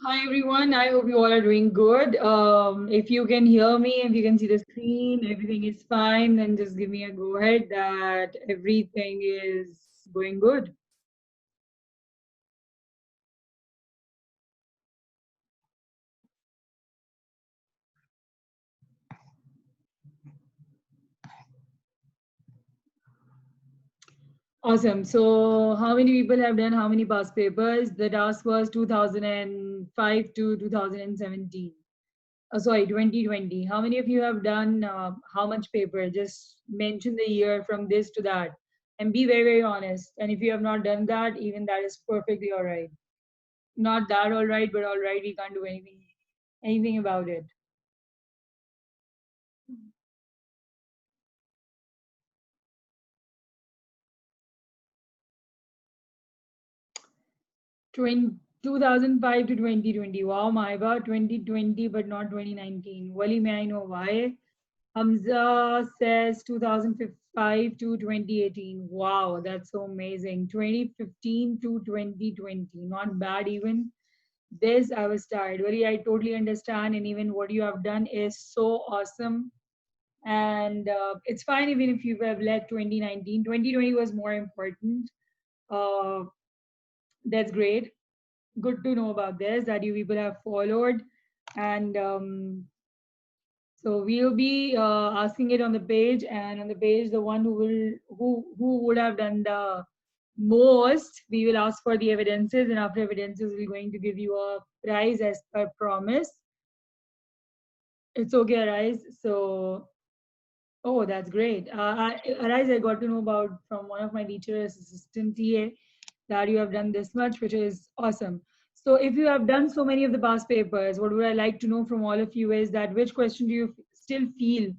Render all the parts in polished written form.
Hi everyone, I hope you all are doing good. If you can hear me, if you can see the screen, everything is fine, then just give me a go ahead that everything is going good. Awesome. So, how many people have done how many past papers? The task was 2005 to 2017. Sorry, 2020. How many of you have done how much paper? Just mention the year from this to that and be very, very honest. And if you have not done that, even that is perfectly all right. Not that all right, but all right, we can't do anything about it. 20, 2005 to 2020. Wow, Maiba, 2020, but not 2019. Wali, may I know why? Hamza says 2005 to 2018. Wow, that's so amazing. 2015 to 2020. Not bad even. This I was tired. Wali, I totally understand. And even what you have done is so awesome. And it's fine even if you have left 2019. 2020 was more important. Uh, that's great. Good to know about this that you people have followed. And so we'll be asking it on the page, and on the page, the one who would have done the most, we will ask for the evidences, and after evidences, we're going to give you a prize as per promise. It's okay, Arise. So, oh, that's great. Arise, I got to know about from one of my teachers, assistant TA, that you have done this much, which is awesome. So, if you have done so many of the past papers, what would I like to know from all of you is that which question do you still feel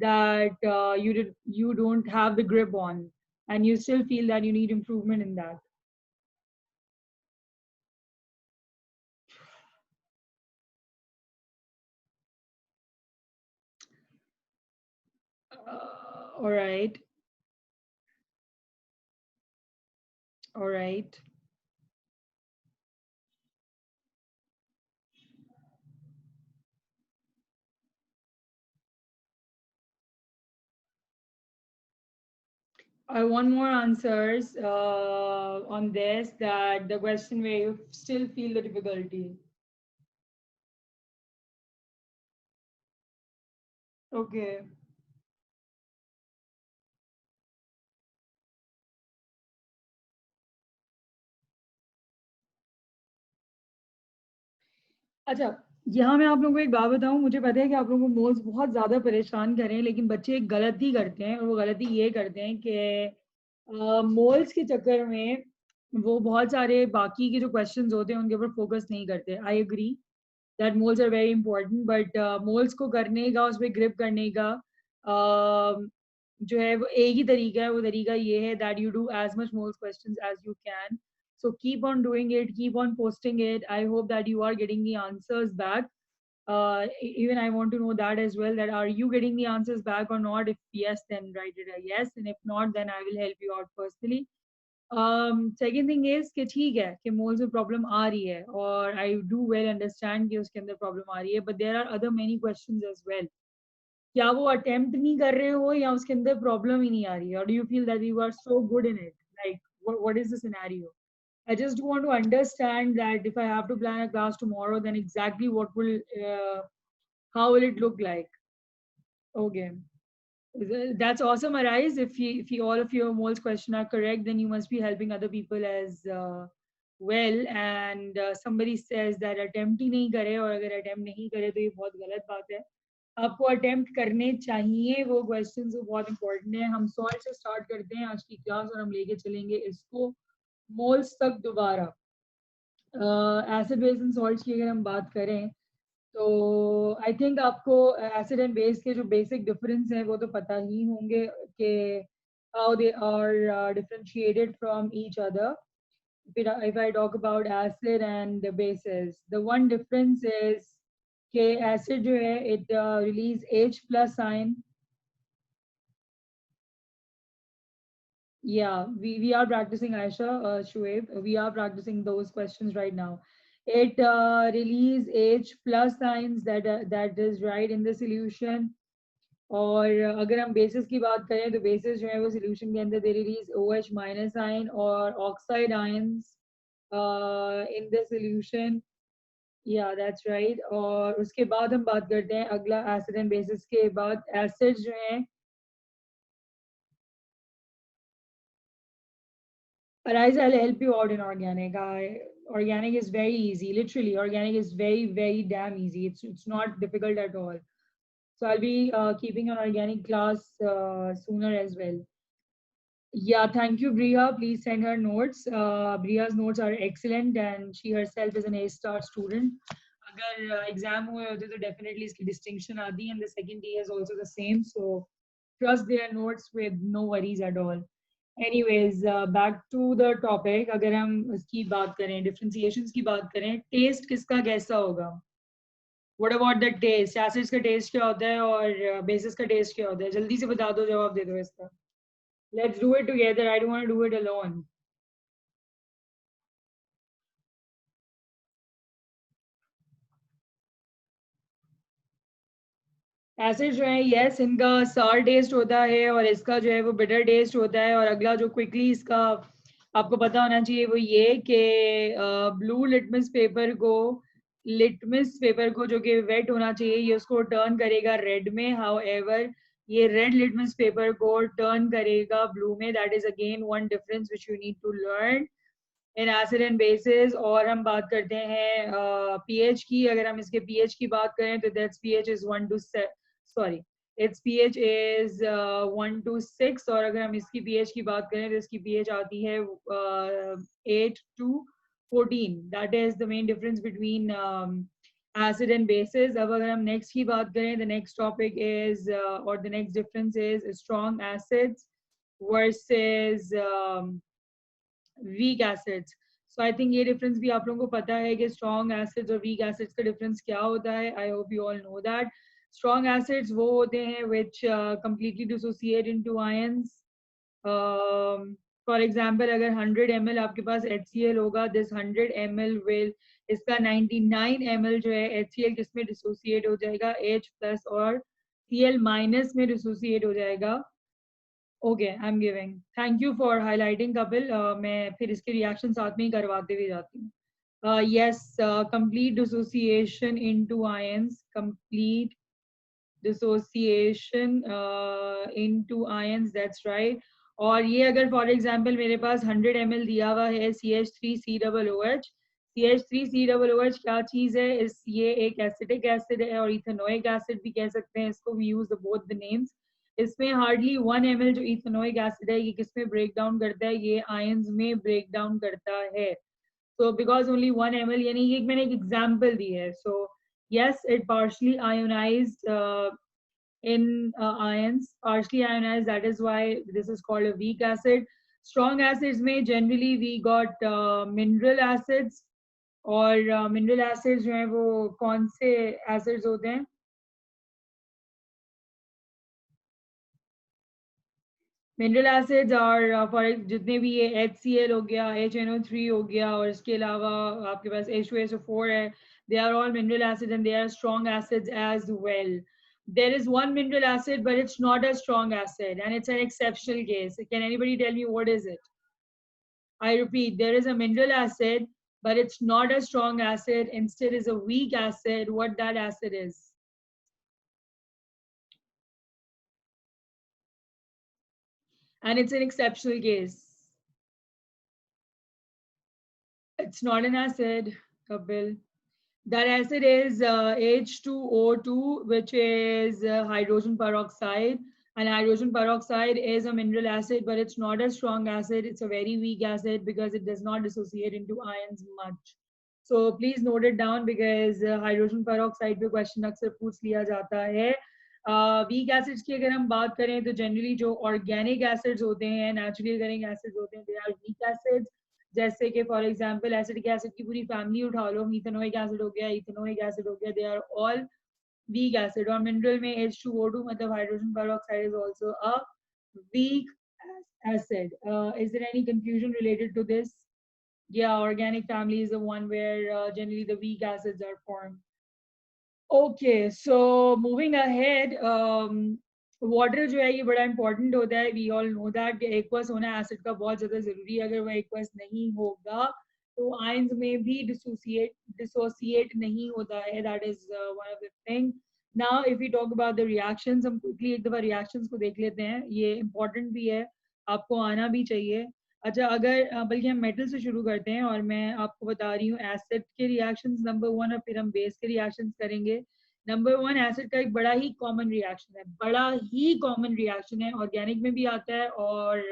that you don't have the grip on, and you still feel that you need improvement in that? All right, all right. I want more answers on this. That the question where you still feel the difficulty. Okay. अच्छा, यहाँ मैं आप लोगों को एक बात बताऊँ, मुझे पता है कि आप लोगों को मोल्स बहुत ज़्यादा परेशान कर रहे हैं, लेकिन बच्चे एक गलती करते हैं, और वो गलती ये करते हैं कि मोल्स के चक्कर में वो बहुत सारे बाकी के जो क्वेश्चंस होते हैं उनके ऊपर फोकस नहीं करते. I agree that moles are very important, but moles को करने का, उस पर ग्रिप करने का जो है वो एक ही तरीका है. वो तरीका ये है that you do as much moles questions as you can. So keep on doing it, keep on posting it. I hope that you are getting the answers back. Even I want to know that as well, that are you getting the answers back or not? If yes, then write it a yes, and if not, then I will help you out personally. Second thing is कि ठीक है कि moles में problem आ रही है, और I do well understand कि उसके अंदर प्रॉब्लम आ रही है, but there are other many questions as well. क्या वो अटेम्प्ट नहीं कर रहे हो, या उसके अंदर प्रॉब्लम ही नहीं आ रही है, और do you feel that you are so good in it? Like, what is the scenario? I just want to understand that if I have to plan a class tomorrow, then exactly what will, how will it look like? Okay. That's awesome, Arise. If you all of your moles question are correct, then you must be helping other people as well. And somebody says that attempt ही नहीं करे, और अगर attempt नहीं करे तो ये बहुत गलत बात है. आपको अटेम्प्ट करने चाहिए वो क्वेश्चंस, वो बहुत इंपॉर्टेंट है. हम सॉल्व से स्टार्ट करते हैं आज की क्लास, और हम लेके चलेंगे इसको मोल्स तक दोबारा. एसिड बेस एंड सॉल्ट्स की अगर हम बात करें, तो आई थिंक आपको एसिड एंड बेस के जो बेसिक डिफरेंस हैं वो तो पता ही होंगे कि how they are differentiated from each other. If I talk about acid and the bases, the one difference is कि acid जो है it release H plus ion. Yeah, we are practicing, Aisha, Shoaib. We are practicing those questions right now. It release H plus signs that is right in the solution. और अगर हम basis की बात करें तो basis जो है वो सोल्यूशन के अंदर they release OH minus ion और oxide ions in the solution. Yeah that's right. और उसके बाद हम बात करते हैं अगला एसिड एंड बेसिस के बाद एसिड जो हैं. Arise, I'll help you out in organic. Organic is very easy. Literally, organic is very, very damn easy. It's not difficult at all. So I'll be keeping an organic class sooner as well. Yeah, thank you, Bria. Please send her notes. Bria's notes are excellent and she herself is an A-star student. अगर exam हुए होते तो definitely इसकी distinction आती है. And the second day is also the same, so trust their notes with no worries at all. Anyways, back to the topic. अगर हम इसकी बात करें, डिफरेंशिएशंस की बात करें, टेस्ट किसका कैसा होगा? What about the taste? Acids का टेस्ट क्या होता है और बेसिस का टेस्ट क्या होता है? जल्दी से बता दो, जवाब दे दो इसका. Let's do it together. I don't want to do it alone. Acid जो है, यस, इनका सार टेस्ट होता है और इसका जो है वो बिटर टेस्ट होता है. और अगला जो क्विकली इसका आपको पता होना चाहिए वो ये कि ब्लू लिटमस पेपर को जो कि वेट होना चाहिए, ये उसको टर्न करेगा रेड में. हाउ एवर ये रेड लिटमस पेपर को टर्न करेगा ब्लू में. That is again one difference which you need to learn in acid and bases. और हम बात करते हैं पीएच की. अगर हम इसके पीएच की बात करें तो that's pH is 1 to sorry it's pH is 1 to 6. और अगर हम इसकी पीएच की बात करें तो इसकी पीएच आती है 8 to 14. That is the main difference between acid and basis. अब अगर हम नेक्स्ट की बात करें, द नेक्स्ट टॉपिक इज और the next difference is strong acids versus weak acids. So I think ये डिफरेंस भी आप लोगों को पता है कि स्ट्रॉन्ग एसिड्स और वीक एसिड्स का डिफरेंस क्या होता है. I hope you all know that. Strong acids वो होते हैं विच completely dissociate into ions. For example, अगर 100 ml आपके पास HCl होगा, दिस 100 ml विल, इसका 99 ml जो है HCl किस में डिसोसिएट हो जाएगा? H प्लस और Cl माइनस में डिसोसिएट हो जाएगा. Okay, I am giving. Thank you for highlighting Kapil. मैं फिर इसके रिएक्शन साथ में ही करवाते हुए जाती हूँ. yes, complete dissociation into ions, complete dissociation into ions, that's right. और ये अगर फॉर एग्जांपल मेरे पास 100 ml दिया हुआ है CH3COOH. CH3COOH क्या चीज़ है? ये एक एसिटिक एसिड है और इथेनोइक एसिड भी कह सकते हैं इसको. We use both the names. इसमें हार्डली 1 ml जो इथेनोइक एसिड है, ये किस में ब्रेक डाउन करता है? ये आयंस में ब्रेक डाउन करता है. So because only 1 ml, यानी ये मैंने एक एग्जांपल दी है. So yes, it partially ionized in ions, partially ionized. That is why this is called a weak acid. Strong acids में generally we got mineral acids. और mineral acids जो हैं वो कौन से acids होते हैं? मिनरल एसिड्स और फॉर जितने भी ये HCl हो गया, HNO3 हो गया और इसके अलावा आपके पास H2SO4 है, they are all mineral acids and they are strong acids as well. There is one mineral acid but it's not a strong acid and it's an exceptional case. Can anybody tell me what is it? I repeat, there is a mineral acid but it's not a strong acid, instead is a weak acid. What that acid is? And it's an exceptional case. It's not an acid, Kapil. That acid is H2O2, which is hydrogen peroxide. And hydrogen peroxide is a mineral acid, but it's not a strong acid. It's a very weak acid because it does not dissociate into ions much. So please note it down because hydrogen peroxide पे question अक्सर पूछ लिया जाता है. Weak acids की अगर हम बात करें तो जनरली जो ऑर्गेनिक एसिड्स होते हैं, नेचुरली अकरिंग एसिड्स होते हैं, दे आर वीक एसिड्स. जैसे कि फॉर एग्जांपल एसिडिक एसिड की पूरी फैमिली उठा लो, इथेनोइक एसिड हो गया, इथेनोइक एसिड हो गया, they are all weak acid. और मिनरल में H2O2 मतलब hydrogen peroxide is also a weak acid. Is there any confusion related to this? Yeah, organic family is the one where generally the weak acids are formed. Okay, so moving ahead, water जो है ये बड़ा important होता है. We all know that aqueous होना acid का बहुत ज़्यादा ज़रूरी है. अगर वो एक्वस नहीं होगा तो आयंस में भी डिसोसिएट नहीं होता है. That is one of the thing. Now if you talk about the reactions, हम क्विकली एक दफ़ा रिएक्शंस को देख लेते हैं. ये इंपॉर्टेंट भी है, आपको आना भी चाहिए. अच्छा, अगर बल्कि हम मेटल से शुरू करते हैं और मैं आपको बता रही हूँ एसिड के रिएक्शंस नंबर 1 और फिर हम बेस के रिएक्शंस करेंगे. नंबर 1 एसिड का एक बड़ा ही कॉमन रिएक्शन है, बड़ा ही कॉमन रिएक्शन है. ऑर्गेनिक में भी आता है और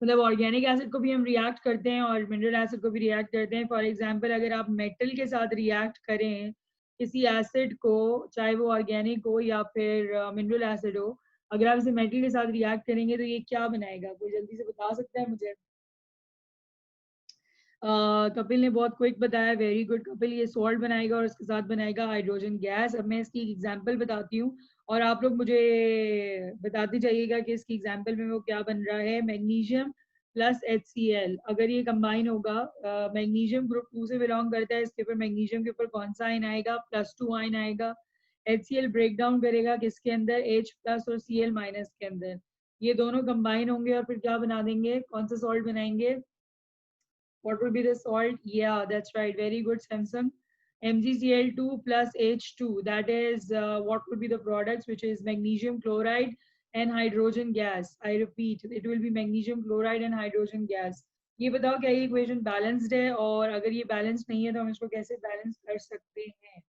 मतलब ऑर्गेनिक एसिड को भी हम रिएक्ट करते हैं और मिनरल एसिड को भी रिएक्ट करते हैं. फॉर एग्जांपल अगर आप मेटल के साथ रिएक्ट करें किसी एसिड को, चाहे वो ऑर्गेनिक हो या फिर मिनरल एसिड हो, अगर आप इसे मेटल के साथ रिएक्ट करेंगे तो ये क्या बनाएगा? कोई जल्दी से बता सकता है मुझे? कपिल ने बहुत क्विक बताया. Very good Kapil. ये सॉल्ट बनाएगा और इसके साथ बनाएगा हाइड्रोजन गैस. अब मैं इसकी एग्जांपल बताती हूँ और आप लोग मुझे बताते जाइएगा कि इसकी एग्जांपल में वो क्या बन रहा है. मैग्नीशियम प्लस HCl अगर ये कंबाइन होगा, मैग्नीशियम ग्रुप 2 से बिलोंग करता है. इसके ऊपर मैग्नीशियम के ऊपर कौन सा आयन आएगा? +2 आयन आएगा. HCl ब्रेक डाउन करेगा किसके अंदर? H प्लस और Cl माइनस के अंदर. ये दोनों कंबाइन होंगे और फिर क्या बना देंगे? कौन सा सॉल्ट बनाएंगे? What will be the salt? Yeah, that's right. Very good, Samsung. MgCl2 plus H2. That is what would be the products, which is magnesium chloride and hydrogen gas. I repeat, it will be magnesium chloride and hydrogen gas. ये बताओ क्या ये equation balanced है? और अगर ये balance नहीं है तो हम इसको कैसे बैलेंस कर सकते हैं?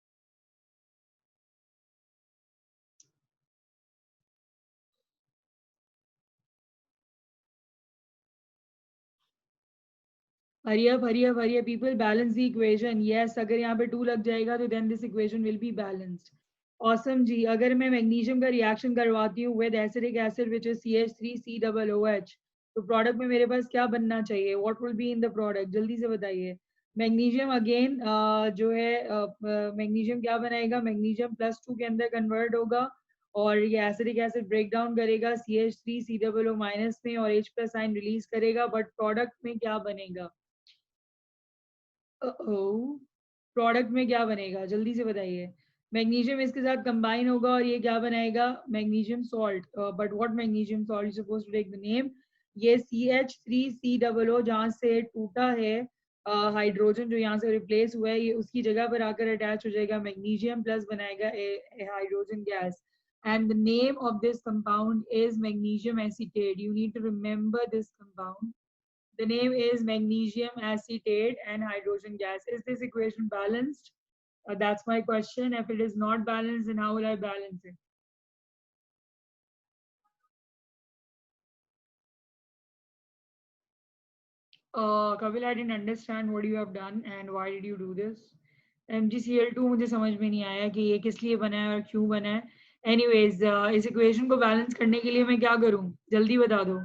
Hurry people balance the equation. Yes, अगर यहाँ पे 2 लग जाएगा तो then this equation will be balanced. Awesome जी. अगर मैं मैग्नीशियम का रिएक्शन करवाती हूँ with acidic acid which is CH3COOH, तो प्रोडक्ट में मेरे पास क्या बनना चाहिए? What will be in the product? जल्दी से बताइए. मैग्नीशियम अगेन जो है मैग्नीशियम क्या बनाएगा? मैग्नीशियम +2 के अंदर कन्वर्ट होगा और ये एसिडिक एसिड ब्रेक डाउन करेगा CH3COO माइनस में और H प्लस आयन रिलीज करेगा. बट प्रोडक्ट में क्या बनेगा? प्रोडक्ट में क्या बनेगा? जल्दी से बताइए. मैग्नीशियम इसके साथ कंबाइन होगा और ये क्या बनाएगा? Magnesium salt. But what magnesium salt? You suppose to take the name. ये CH3COO जहाँ से टूटा है हाइड्रोजन जो यहाँ से रिप्लेस हुआ है, ये उसकी जगह पर आकर अटैच हो जाएगा मैग्नीशियम प्लस बनाएगा hydrogen gas. And the name of this compound is magnesium acetate. You need to remember this compound. The name is magnesium acetate and hydrogen gas. Is this equation balanced? That's my question. If it is not balanced, then how will I balance it? Kapil, I didn't understand what you have done and why did you do this? MgCl2 मुझे समझ में नहीं आया कि ये किस लिए बना है और क्यों बना है. Anyways, इस इक्वेशन को बैलेंस करने के लिए मैं क्या करूं? जल्दी बता दो.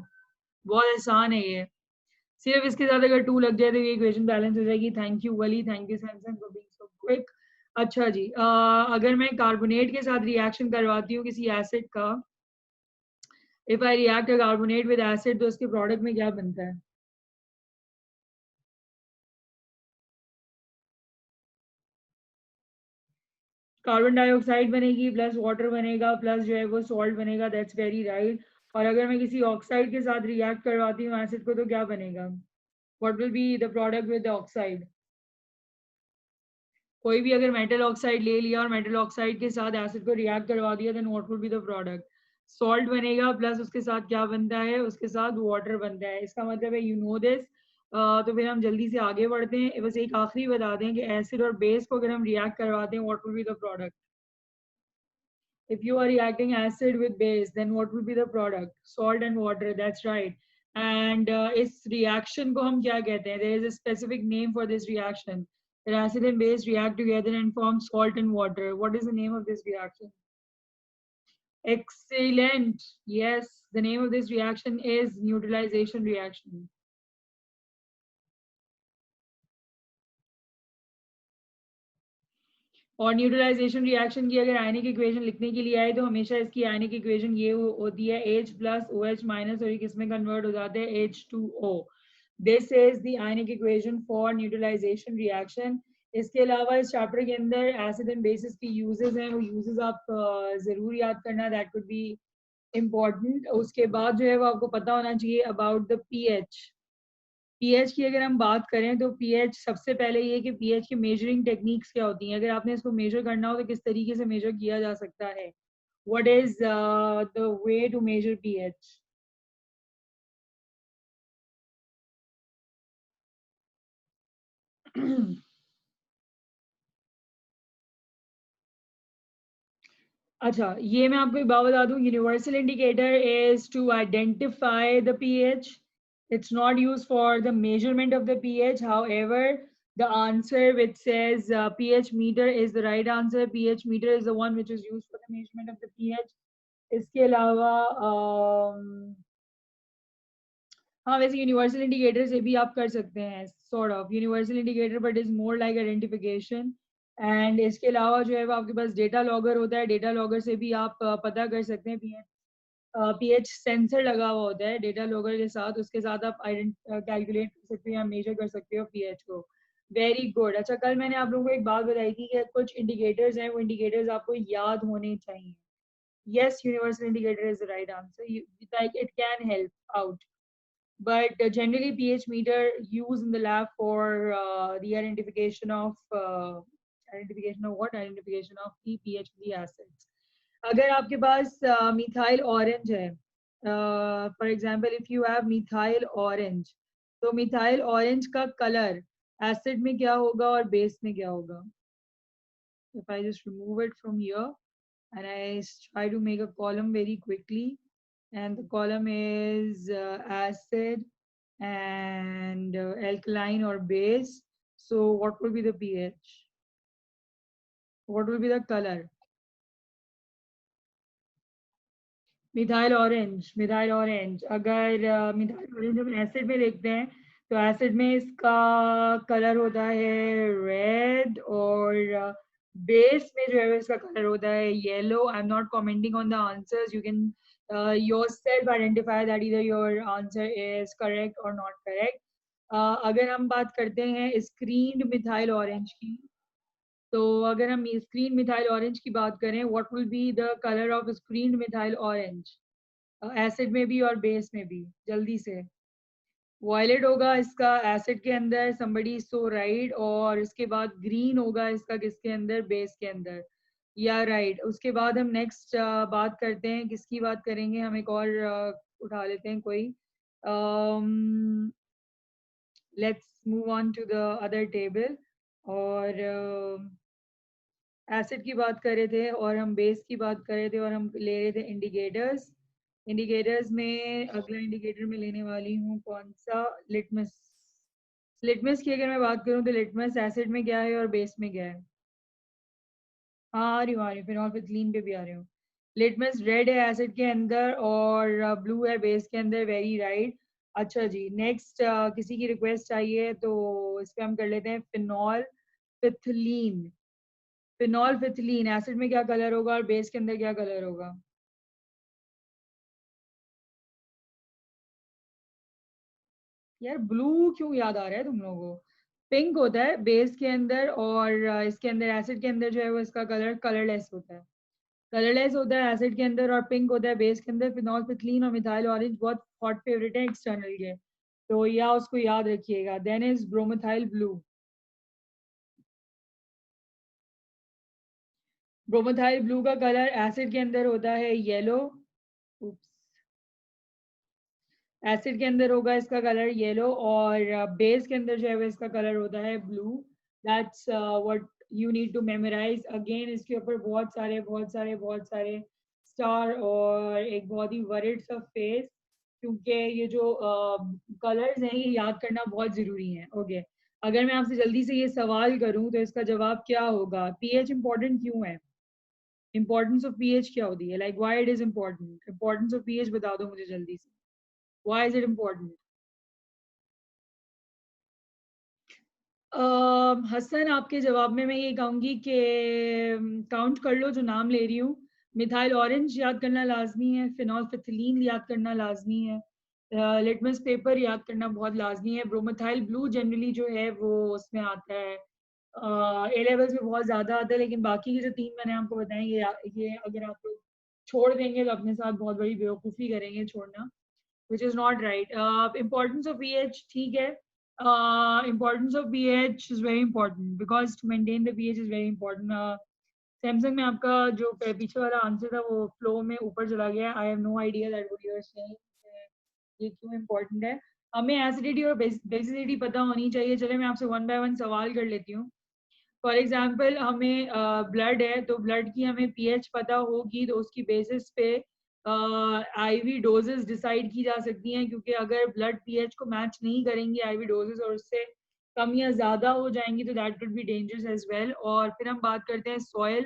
बहुत आसान है ये. सिर्फ इसके साथ अगर 2 लग जाए तो ये इक्वेशन बैलेंस हो जाएगी. Thank you Wali. Thank you Samsung for being so quick. अच्छा जी, अगर मैं कार्बोनेट के साथ रिएक्शन करवाती हूँ किसी एसिड का, if I react a carbonate with acid, तो उसके प्रोडक्ट में क्या बनता है? कार्बन डाइऑक्साइड बनेगी प्लस वाटर बनेगा प्लस जो है वो सॉल्ट बनेगा. That's very right. और अगर मैं किसी ऑक्साइड के साथ रिएक्ट करवाती हूँ एसिड को तो क्या बनेगा? What will be the product with the oxide? कोई भी अगर मेटल ऑक्साइड ले लिया और मेटल ऑक्साइड के साथ एसिड को रिएक्ट करवा दिया, then what will be the product? Salt बनेगा प्लस उसके साथ क्या बनता है? उसके साथ वाटर बनता है. इसका मतलब है यू नो दिस. तो फिर हम जल्दी से आगे बढ़ते हैं. बस एक आखिरी बता दें कि एसिड और बेस को अगर हम रिएक्ट करवाते हैं, what will be the product? If you are reacting acid with base, then what will be the product? Salt and water. That's right. And इस reaction को हम क्या कहते हैं? There is a specific name for this reaction. The acid and base react together and form salt and water. What is the name of this reaction? Excellent. Yes, the name of this reaction is neutralization reaction. और neutralisation reaction की अगर आयनिक equation लिखने के लिए आए तो हमेशा इसकी आयनिक इक्वेशन ये होती है H प्लस OH माइनस और ये किस में कन्वर्ट हो जाते हैं? H2O. This is the ionic equation for neutralisation reaction. इसके अलावा इस चैप्टर के अंदर एसिड एंड बेसिस की यूजेस हैं, वो यूजेस आप जरूर याद करना, दैट कुड बी इम्पॉर्टेंट। उसके बाद जो है वो आपको पता होना चाहिए अबाउट द पीएच। पीएच की अगर हम बात करें तो पीएच सबसे पहले ये कि पीएच की मेजरिंग टेक्निक्स क्या होती हैं, अगर आपने इसको मेजर करना हो तो किस तरीके से मेजर किया जा सकता है, what is the way to measure pH. अच्छा, ये मैं आपको एक बात बता दूं, universal indicator is to identify the pH, it's not use for the measurement of the pH. However the answer which says pH meter is the right answer. pH meter is the one which is used for the measurement of the pH. इसके अलावा हाँ, वैसे universal indicator से भी आप कर सकते हैं sort of universal indicator, but is more like identification. And इसके अलावा जो है वो आपके पास डेटा लॉगर होता है, डेटा लॉगर से भी आप पता कर सकते हैं पीएच। पीएच सेंसर लगा हुआ होता है डेटा लॉगर के साथ, उसके साथ आप कैलकुलेट कर सकते हो या मेजर कर सकते हो पीएच को। Very good. अच्छा, कल मैंने आप लोगों को एक बात बताई थी कि कुछ इंडिकेटर्स हैं, वो इंडिकेटर्स आपको याद होने चाहिए। yes, universal indicator is the right answer. Like it can help out, but generally pH meter used in the lab for the identification of what, identification of the pH of the acids. अगर आपके पास methyl orange है, for example if you have methyl orange, तो methyl orange का colour acid में क्या होगा और base में क्या होगा? If I just remove it from here and I try to make a column very quickly, and the column is acid and alkaline or base. So what will be the pH? What will be the color? Methyl orange, methyl orange. अगर methyl orange हम acid में देखते हैं तो acid में इसका colour होता है रेड, और बेस में जो है इसका कलर होता है yellow. I am not commenting on the answers, you can yourself identify that either your answer is correct or not correct. अगर हम बात करते हैं स्क्रीन्ड मिथाइल ऑरेंज की, तो अगर हम स्क्रीन मिथाइल ऑरेंज की बात करें, what will be the colour of screen methyl orange acid में भी और बेस में भी? जल्दी से। वायलेट होगा इसका एसिड के अंदर, somebody is so right, और इसके बाद ग्रीन होगा इसका किसके अंदर? बेस के अंदर। या राइट। उसके बाद हम नेक्स्ट बात करते हैं, किसकी बात करेंगे? हम एक और उठा लेते हैं कोई। Let's move on to the other table. और एसिड की बात कर रहे थे और हम बेस की बात कर रहे थे और हम ले रहे थे इंडिकेटर्स। इंडिकेटर्स में अगला इंडिकेटर में लेने वाली हूँ कौन सा? लिटमस। लिटमस की अगर मैं बात करूँ तो लिटमस एसिड में क्या है और बेस में क्या है? हाँ, आ रही हूँ, फिनोल्फिथलीन पे भी आ रही हूँ। लिटमस रेड है एसिड के अंदर और ब्लू है बेस के अंदर, वेरी राइट। अच्छा जी, नेक्स्ट किसी की रिक्वेस्ट चाहिए तो इस पे हम कर लेते हैं फिनॉल फिथलीन। फिनॉल फिथलीन एसिड में क्या कलर होगा और बेस के अंदर क्या कलर होगा? यार ब्लू क्यों याद आ रहा है तुम लोगों को? पिंक होता है बेस के अंदर, और इसके अंदर एसिड के अंदर जो है वो इसका कलर कलरलेस होता है। कलरलेस होता है एसिड के अंदर और पिंक होता है बेस के अंदर। फिनॉल फिथलीन और मिथाइल ऑरेंज बहुत हॉट फेवरेट है एक्सटर्नल के, तो या उसको याद रखिएगा। Then is bromothymol blue. Bromothymol blue का कलर एसिड के अंदर होता है येलो। एसिड के अंदर होगा इसका कलर येलो, और बेस के अंदर जो है वो इसका कलर होता है blue. That's what you need to memorise. Again इसके ऊपर बहुत सारे स्टार और एक बहुत ही वरिड सा फेस, क्योंकि ये जो कलर्स हैं ये याद करना बहुत जरूरी है। ओके, अगर मैं आपसे जल्दी से ये सवाल करूं तो इसका जवाब क्या होगा? पीएच इंपॉर्टेंट क्यों है? इंपॉर्टेंस ऑफ पीएच क्या होती है? Like why it is important? Importance of pH बता दो मुझे जल्दी से। Why is it important? Hasan, आपके जवाब में मैं ये कहूँगी कि काउंट कर लो जो नाम ले रही हूँ। मिथाइल ऑरेंज याद करना लाजमी है, फिनॉल फिथलीन याद करना लाजमी है, लिटमस पेपर याद करना बहुत लाजमी है। ब्रोमेथाइल ब्लू जनरली जो है वो उसमें आता है, ए लेवल्स में बहुत ज़्यादा आता है, लेकिन बाकी के जो 3 मैंने आपको बताए ये अगर आप लोग छोड़ देंगे तो अपने साथ बहुत बड़ी बेवकूफ़ी करेंगे छोड़ना, which is not right. Importance of pH, ठीक है. Importance of pH is very important because to maintain the pH is very important. Samsung में आपका जो पीछे वाला आंसर था वो फ्लो में ऊपर चला गया। I have no idea that what you are saying, ये क्यों इम्पोर्टेंट है। हमें एसिडिटी और बेसिसिटी पता होनी चाहिए। चले मैं आपसे वन बाय वन सवाल कर लेती हूँ। फॉर एग्जाम्पल हमें ब्लड है तो ब्लड की हमें पीएच पता होगी तो उसकी बेसिस पे आईवी डोजेस डिसाइड की जा सकती हैं, क्योंकि अगर ब्लड पीएच को मैच नहीं करेंगी आईवी डोजेस और उससे कम या ज़्यादा हो जाएंगी तो that could be dangerous as well. और फिर हम बात करते हैं सॉइल।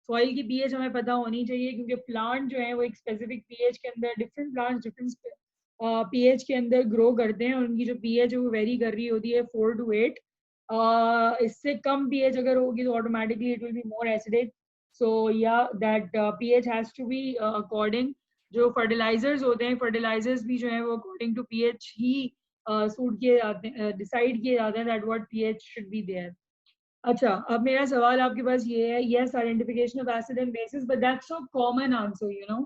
सॉइल की पीएच हमें पता होनी चाहिए क्योंकि प्लांट जो है वो एक स्पेसिफिक पीएच के अंदर, डिफरेंट प्लांट्स डिफरेंट पीएच के अंदर ग्रो करते हैं और उनकी जो पीएच है वो वेरी कर रही होती है 4 to 8। इससे कम पीएच अगर होगी तो automatically it will be more acidic. So yeah that pH has to be according. जो फर्टिलाइजर्स होते हैं, फर्टिलाइजर्स भी जो है वो अकॉर्डिंग टू पीएच ही सूट किए जाते हैं, डिसाइड किए जाते हैं that what pH should be there. अच्छा, अब मेरा सवाल आपके पास ये है, yes, identification of acid and bases, but that's so common answer, you know.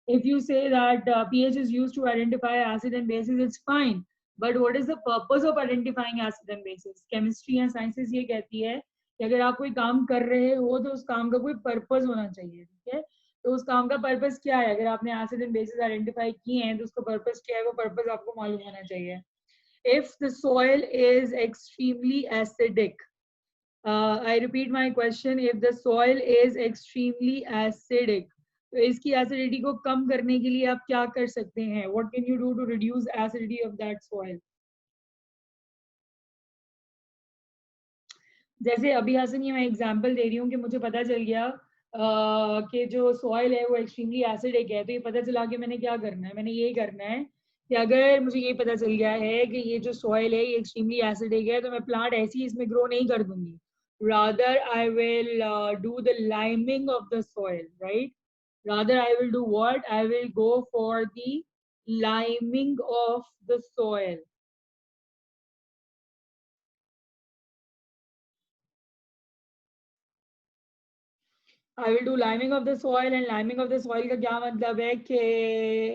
If you say that pH is used to identify acid and bases, it's fine. But what is the purpose of identifying acid and bases? Chemistry या sciences ये कहती है कि अगर आप कोई काम कर रहे हो तो उस काम का कोई पर्पस होना चाहिए, ठीक है। तो उस काम का पर्पस क्या है? अगर आपने एसिड एंड बेसिस आइडेंटिफाई किए हैं तो उसका पर्पस क्या है, वो पर्पस आपको मालूम होना चाहिए। If the soil is extremely acidic, I repeat my question, if the soil is extremely acidic, तो इसकी एसिडिटी को कम करने के लिए आप क्या कर सकते हैं? What can you do to reduce acidity of that soil? जैसे अभी हसन ये मैं एग्जांपल दे रही हूँ कि मुझे पता चल गया कि जो सॉइल है वो एक्सट्रीमली एसिडिक है, तो ये पता चला कि मैंने क्या करना है, मैंने ये करना है कि अगर मुझे ये पता चल गया है कि ये जो सॉइल है ये एक्सट्रीमली एसिडिक है तो मैं प्लांट ऐसे ही इसमें ग्रो नहीं कर दूंगी। Rather I will do the liming of the soil, right. Rather I will do what, I will go for the liming of the soil. I will do liming of the soil. And liming of the soil का क्या मतलब है कि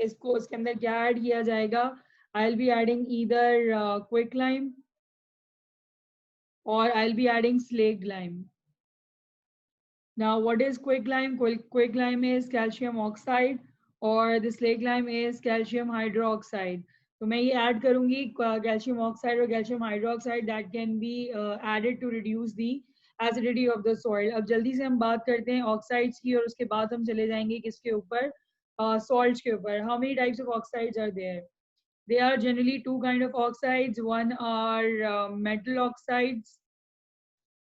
इसको इसके अंदर क्या add किया जाएगा? I will be adding either quick lime और I will be adding slaked lime. Now, what is quicklime? Quicklime is calcium oxide or the slaked lime is calcium hydroxide. तो मैं ये ऐड करूंगी calcium oxide और calcium hydroxide that can be added to reduce the acidity of the soil. अब जल्दी से हम बात करते हैं oxides की और उसके बाद हम चले जाएंगे किसके ऊपर? Salts के ऊपर. How many types of oxides are there? There are generally two kind of oxides. One are metal oxides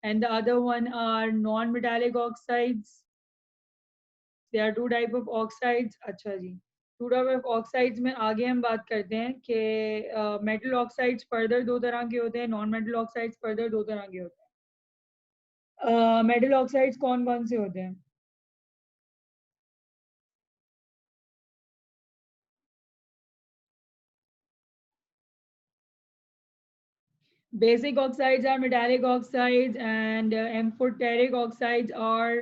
and the other one are non-metallic oxides. There are two type of oxides. अच्छा जी, two type of oxides में आगे हम बात करते हैं कि metal oxides further दो तरह के होते हैं, non-metal oxides further दो तरह के होते हैं। metal oxides कौन कौन से होते हैं? Basic oxides are metallic oxides and amphoteric oxides are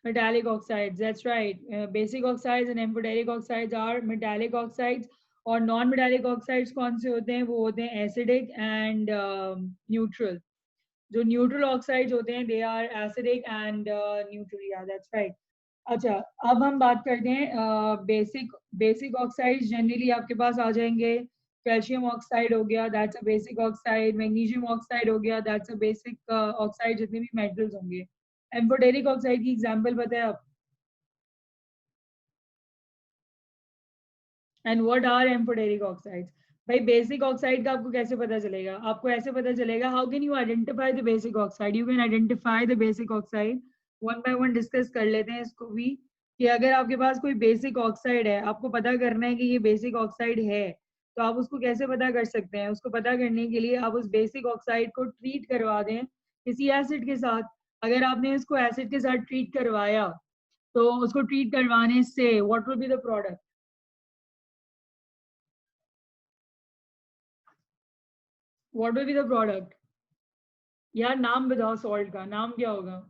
metallic oxides. That's right. Basic oxides and amphoteric oxides are metallic oxides. और नॉन मेटालिक ऑक्साइड्स कौन से होते हैं? वो होते हैं एसिडिक एंड न्यूट्रल। जो न्यूट्रल ऑक्साइड्स होते हैं they are acidic and neutral, या दैट्स राइट। अच्छा, अब हम बात करते हैं बेसिक बेसिक ऑक्साइड्स। जनरली आपके पास आ जाएंगे, कैल्शियम ऑक्साइड हो गया, that's a basic oxide. Magnesium oxide हो गया, दैट्स अ बेसिक ऑक्साइड, जितने भी मेटल्स होंगे। एम्फोटेरिक ऑक्साइड की एग्जांपल पता है आप? And what are amphoteric oxides? भाई बेसिक ऑक्साइड का आपको कैसे पता चलेगा? आपको ऐसे पता चलेगा, how can you identify the basic oxide? You can identify the basic oxide, one by one discuss कर लेते हैं इसको भी, कि अगर आपके पास कोई बेसिक ऑक्साइड है, आपको पता करना है कि ये बेसिक ऑक्साइड है, तो आप उसको कैसे पता कर सकते हैं? उसको पता करने के लिए आप उस बेसिक ऑक्साइड को ट्रीट करवा दें किसी एसिड के साथ। अगर आपने उसको एसिड के साथ ट्रीट करवाया तो उसको ट्रीट करवाने से what will be the product? What will be the product? यार नाम बताओ सॉल्ट का, नाम क्या होगा?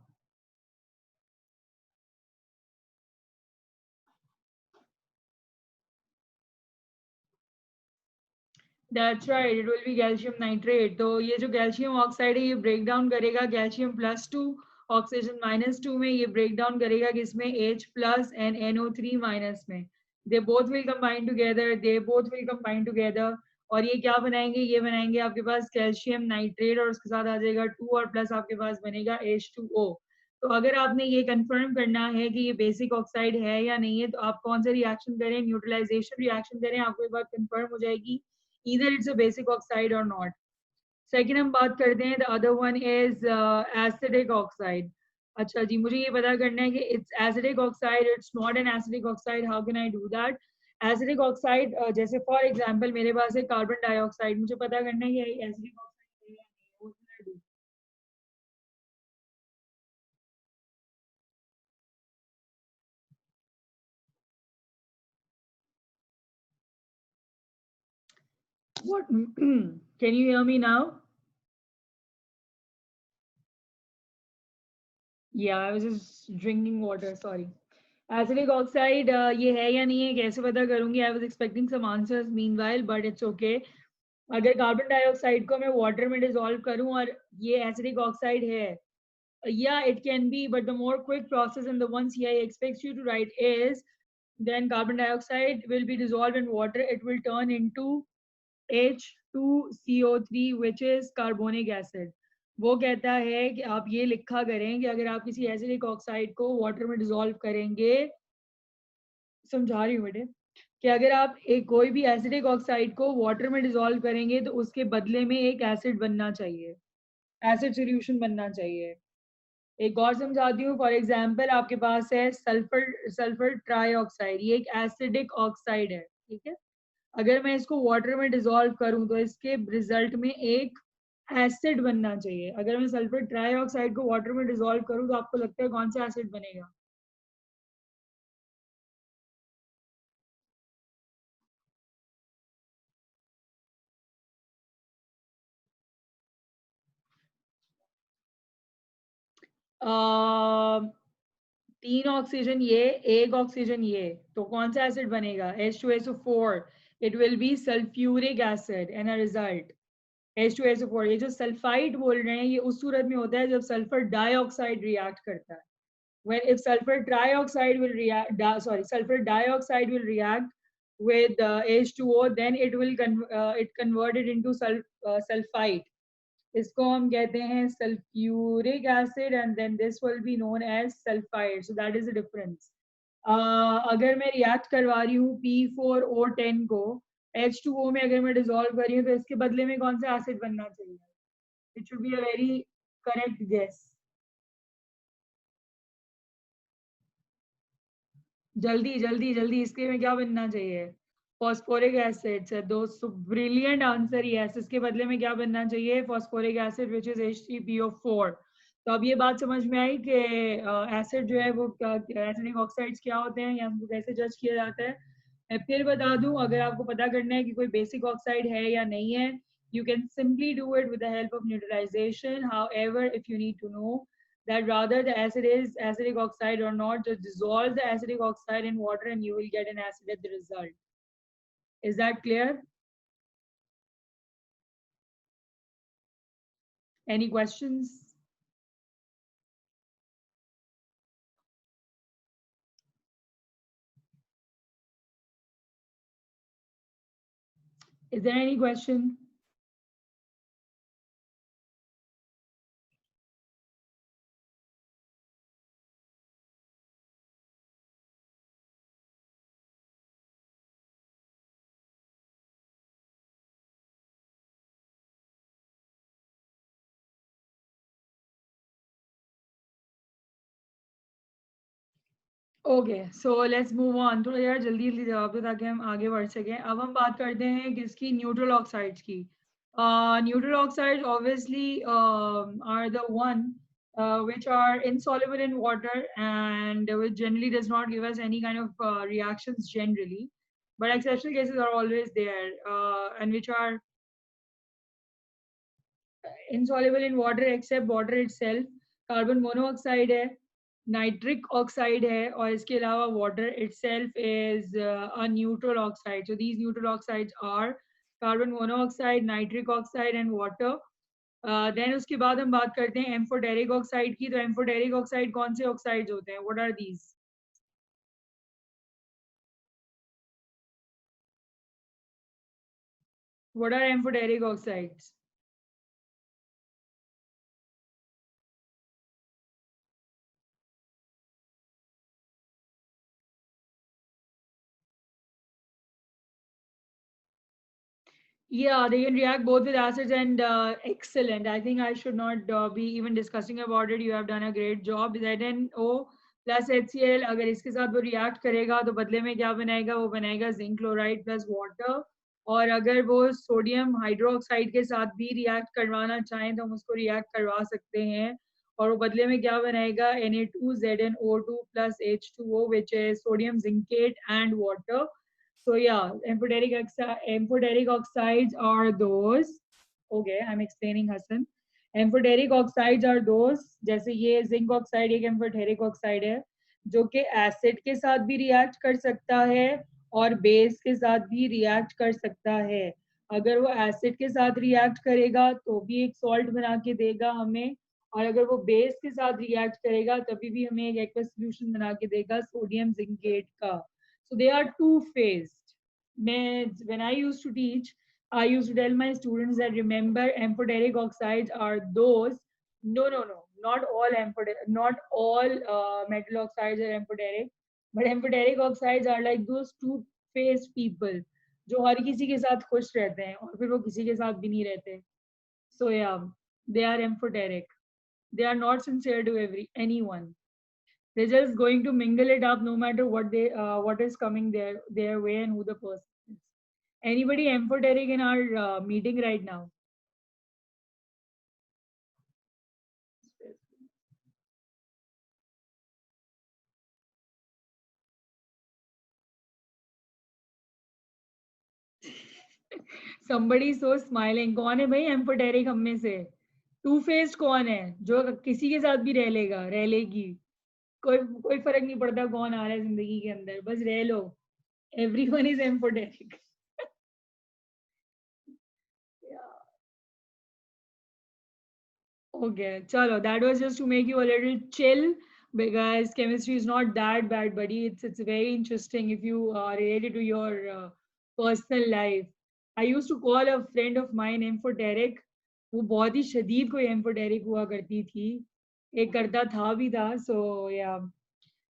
That's right, it will be calcium nitrate. तो ये जो कैल्शियम ऑक्साइड है ये ब्रेक डाउन करेगा कैल्शियम +2 ऑक्सीजन -2 में, ये ब्रेक डाउन करेगा किसमें? H+ and NO3- में. They both will combine together, they both will combine together. और ये क्या बनाएंगे? ये बनाएंगे आपके पास कैल्शियम नाइट्रेट और उसके साथ आ जाएगा 2 और प्लस आपके पास बनेगा H2O. तो अगर आपने ये कंफर्म करना है कि ये बेसिक ऑक्साइड है या नहीं है, तो आप कौन सा रिएक्शन करें? न्यूट्रलाइजेशन रिएक्शन करें, आपको एक बात कंफर्म हो जाएगी either it's a basic oxide or not. Second हम बात करते हैं, the other one is acidic oxide. अच्छा जी, मुझे ये पता करना है कि it's acidic oxide, it's not an acidic oxide. How can I do that? Acidic oxide जैसे for example मेरे पास है कार्बन डाइऑक्साइड, मुझे पता करना है कि acidic oxide है या नहीं. What can I do? What? Can you hear me now? Yeah, I was just drinking water. Sorry. Acidic oxide ये है या नहीं है, कैसे पता करूंगी? I was expecting some answers meanwhile, but it's okay. अगर कार्बन डाइऑक्साइड को मैं वाटर में डिसॉल्व करूं और ये एसिडिक ऑक्साइड है, yeah, it can be, but the more quick process and the one CI expects you to write is, then carbon dioxide will be dissolved in water. It will turn into H2CO3, which is carbonic acid. वो कहता है कि आप ये लिखा करें कि अगर आप किसी एसिडिक ऑक्साइड को वाटर में डिसॉल्व करेंगे, समझा रही हूँ बेटे, कि अगर आप एक कोई भी एसिडिक ऑक्साइड को वाटर में डिसॉल्व करेंगे तो उसके बदले में एक एसिड बनना चाहिए, एसिड सॉल्यूशन बनना चाहिए. एक और समझाती हूँ. फॉर एग्जांपल आपके पास है सल्फर सल्फर ट्राईऑक्साइड, ये एक एसिडिक ऑक्साइड है, ठीक है. अगर मैं इसको वाटर में डिसॉल्व करूँ तो इसके रिजल्ट में एक एसिड बनना चाहिए. अगर मैं सल्फर ट्राईऑक्साइड को वाटर में डिसॉल्व करूँ तो आपको लगता है कौन सा एसिड बनेगा? तीन ऑक्सीजन ये, एक ऑक्सीजन ये, तो कौन सा एसिड बनेगा? H2SO4. It will B sulphuric acid and a result H2SO4. ये जो सल्फाइड बोल रहे हैं ये उस सूरत में होता है जब सल्फर डाइऑक्साइड रिएक्ट करता है. when if sulfur trioxide will react sulfur dioxide will react with H2O, then it converted into sulfite. इसको हम कहते हैं sulfuric acid and then this will be known as sulfide. So that is the difference. अगर मैं react करवा रही हूँ P4O10 को H2O में, अगर मैं डिसॉल्व कर रही हूँ तो इसके बदले में कौन सा एसिड बनना चाहिए? It should be a very correct guess. जल्दी जल्दी जल्दी, इसके में क्या बनना चाहिए? फॉस्फोरिक एसिड से दोस्तों, ब्रिलियंट आंसर. यस, इसके बदले में क्या बनना चाहिए? Phosphoric acid which is H3PO4. तो अब ये बात समझ में आई कि एसिड जो है वो एसिडिक ऑक्साइड्स क्या होते हैं या उनको कैसे जज किया जाता है. मैं फिर बता दूं, अगर आपको पता करना है कि कोई बेसिक ऑक्साइड है या नहीं है, you can simply do it with the help of neutralization. However, if you need to know that rather the acid is acidic oxide or not, just dissolve the acidic oxide in water and you will get an acid at the result. Is that clear? Any questions? Is there any question? Okay, so let's move on. थोड़ा यार जल्दी जल्दी जवाब दो ताकि हम आगे बढ़ सकें. अब हम बात करते हैं किसकी? न्यूट्रल ऑक्साइड्स की. Neutral oxides obviously are the one which are insoluble in water and which generally does not give us any kind of reactions generally, but exceptional cases are always there, and which are insoluble in water except water itself. Carbon monoxide है, nitric oxide है, और इसके अलावा water itself is a neutral oxide. So these neutral oxides are carbon monoxide, nitric oxide and water. Then उसके बाद हम बात करते हैं एम्फोटेरिक ऑक्साइड की. तो एम्फोटेरिक ऑक्साइड कौन से ऑक्साइड्स होते हैं? What are these? What are amphoteric oxides? Yeah, they can react both with acids and excellent. I think I should not be even discussing about it. You have done a great job. ZnO plus HCl, अगर इसके साथ वो react करेगा तो बदले में क्या बनाएगा? वो बनाएगा जिंक क्लोराइड plus water. और अगर वो सोडियम हाइड्रोक्साइड के साथ भी रिएक्ट करवाना चाहें तो हम उसको रिएक्ट करवा सकते हैं. और वो बदले में क्या बनाएगा? Na2ZnO2 plus H2O, which is sodium zincate and water. So yeah, amphoteric oxides are those. Okay, I'm explaining Hassan. Amphoteric oxides are those, जैसे ये जिंक ऑक्साइड एक एम्फोटेरिक ऑक्साइड है जो कि एसिड के साथ भी रिएक्ट कर सकता है और बेस के साथ भी रिएक्ट कर सकता है. अगर वो एसिड के साथ रिएक्ट करेगा तो भी एक सॉल्ट बना के देगा हमें, और अगर वो बेस के साथ रिएक्ट करेगा तभी भी हमें एक एक्वस सोल्यूशन बना के देगा सोडियम जिंकेट का. So they are two-phased. When I used to teach, I used to tell my students that remember amphoteric oxides are those. No, not all not all metal oxides are amphoteric, but amphoteric oxides are like those two-faced people जो हर किसी के साथ खुश रहते हैं और फिर वो किसी के साथ भी नहीं रहते. So yeah, they are amphoteric. They are not sincere to anyone. They're just going to mingle it up no matter what is coming their way and who the person is. Anybody empathetic in our meeting right now? Somebody so smiling. कौन है भाई empathetic हम में से? To faced कौन है जो किसी के साथ भी रह लेगा, रह लेगी? कोई फर्क नहीं पड़ता कौन आ रहा है जिंदगी के अंदर, बस रह लो. Everyone is empathetic. Yeah. Okay, chalo. That was just to make you a little chill because chemistry is not that bad, buddy. It's very interesting if you relate it to your personal life. I used to call a friend of mine amphoteric. वो बहुत ही शदीद कोई amphoteric हुआ करती थी, एक करता था भी था. सो या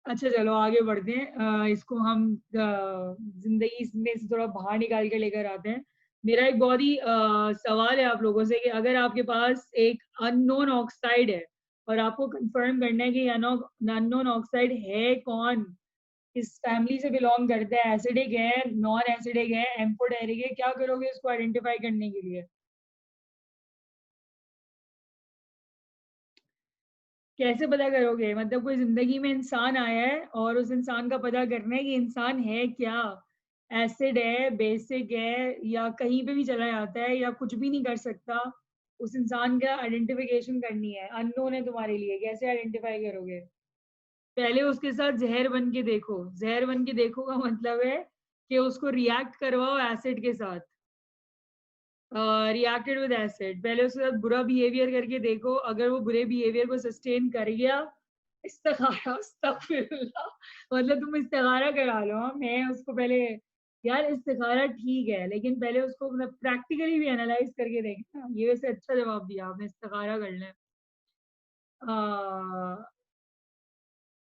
अच्छा चलो आगे बढ़ते हैं. इसको हम जिंदगी में से थोड़ा बाहर निकाल के लेकर आते हैं. मेरा एक बहुत ही सवाल है आप लोगों से कि अगर आपके पास एक अननोन ऑक्साइड है और आपको कंफर्म करना है कि अननोन ऑक्साइड है कौन, किस फैमिली से बिलोंग करता है, एसिडिक है, नॉन एसिडिक है, एम्फोटेरिक है, क्या करोगे इसको आइडेंटिफाई करने के लिए? कैसे पता करोगे? मतलब कोई जिंदगी में इंसान आया है और उस इंसान का पता करना है कि इंसान है क्या, एसिड है, बेसिक है, या कहीं पे भी चला जाता है या कुछ भी नहीं कर सकता. उस इंसान का आइडेंटिफिकेशन करनी है. अननोन है तुम्हारे लिए, कैसे आइडेंटिफाई करोगे? पहले उसके साथ जहर बन के देखो. जहर बन के देखो का मतलब है कि उसको रिएक्ट करवाओ एसिड के साथ. Reacted with acid. पहले उसके साथ बुरा बिहेवियर करके देखो. अगर वो बुरे बिहेवियर को सस्टेन कर गया, इस्तिखारा, अस्तगफिरुल्लाह, मतलब तुम इस्तिखारा करा लो. मैं उसको पहले, यार इस्तिखारा ठीक है लेकिन पहले उसको मतलब प्रैक्टिकली भी एनालाइज करके देखना. ये वैसे अच्छा जवाब दिया आपने, इस्तिखारा कर लें.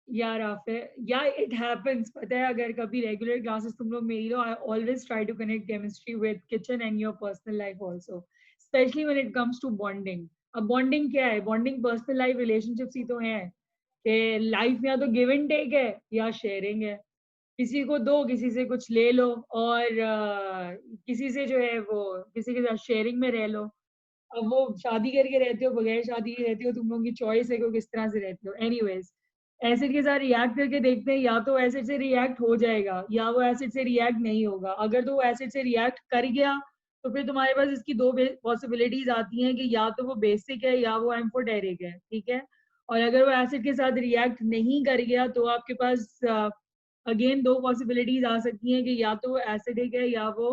यार आफे, या इट हैपेंस. पता है अगर कभी रेगुलर क्लासेस तुम लोग मेरी लो, I always try to connect chemistry with kitchen and your personal life also, specially when it comes to bonding. अब बॉन्डिंग क्या है? बॉन्डिंग पर्सनल लाइफ रिलेशनशिप्स ही तो हैं कि लाइफ में या तो गिव एंड टेक है या शेयरिंग है. किसी को दो, किसी से कुछ ले लो, और किसी से जो है वो किसी के साथ शेयरिंग में रह लो. अब वो शादी करके रहते हो, बगैर शादी के रहते हो, तुम लोगों की चॉइस है कि वो किस तरह से रहते हो. एनीवेज, एसिड के साथ रिएक्ट करके देखते हैं, या तो एसिड से रिएक्ट हो जाएगा या वो एसिड से रिएक्ट नहीं होगा. अगर तो वो एसिड से रिएक्ट कर गया तो फिर तुम्हारे पास इसकी दो पॉसिबिलिटीज आती हैं कि या तो वो बेसिक है या वो एम्फोटेरिक है, ठीक है। और अगर वो एसिड के साथ रिएक्ट नहीं कर गया तो आपके पास अगेन दो पॉसिबिलिटीज आ सकती हैं कि या तो वो एसिडिक है या वो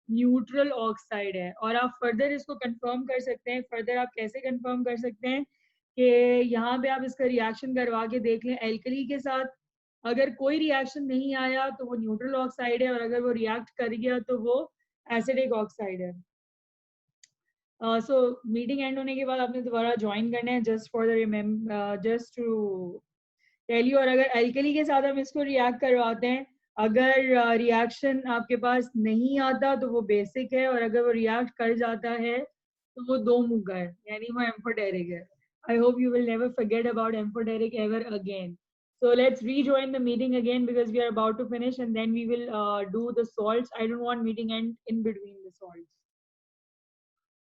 न्यूट्रल ऑक्साइड है। और आप फर्दर इसको कंफर्म कर सकते हैं। फर्दर आप कैसे कंफर्म कर सकते हैं कि यहाँ पे आप इसका रिएक्शन करवा के देख लें एल्कली के साथ। अगर कोई रिएक्शन नहीं आया तो वो न्यूट्रल ऑक्साइड है, और अगर वो रिएक्ट कर गया तो वो एसिडिक ऑक्साइड है। सो मीटिंग एंड होने के बाद आपने दोबारा ज्वाइन करना है, just for the just to tell you. और अगर एल्कली के साथ हम इसको रिएक्ट करवाते हैं, अगर रिएक्शन आपके पास नहीं आता तो वो बेसिक है, और अगर वो रिएक्ट कर जाता है तो वो दो मुग्गा है, यानी वो एम्फोटेरिक है। I hope you will never forget about amphoteric ever again. So let's rejoin the meeting again because we are about to finish, and then we will do the salts. I don't want meeting end in between the salts.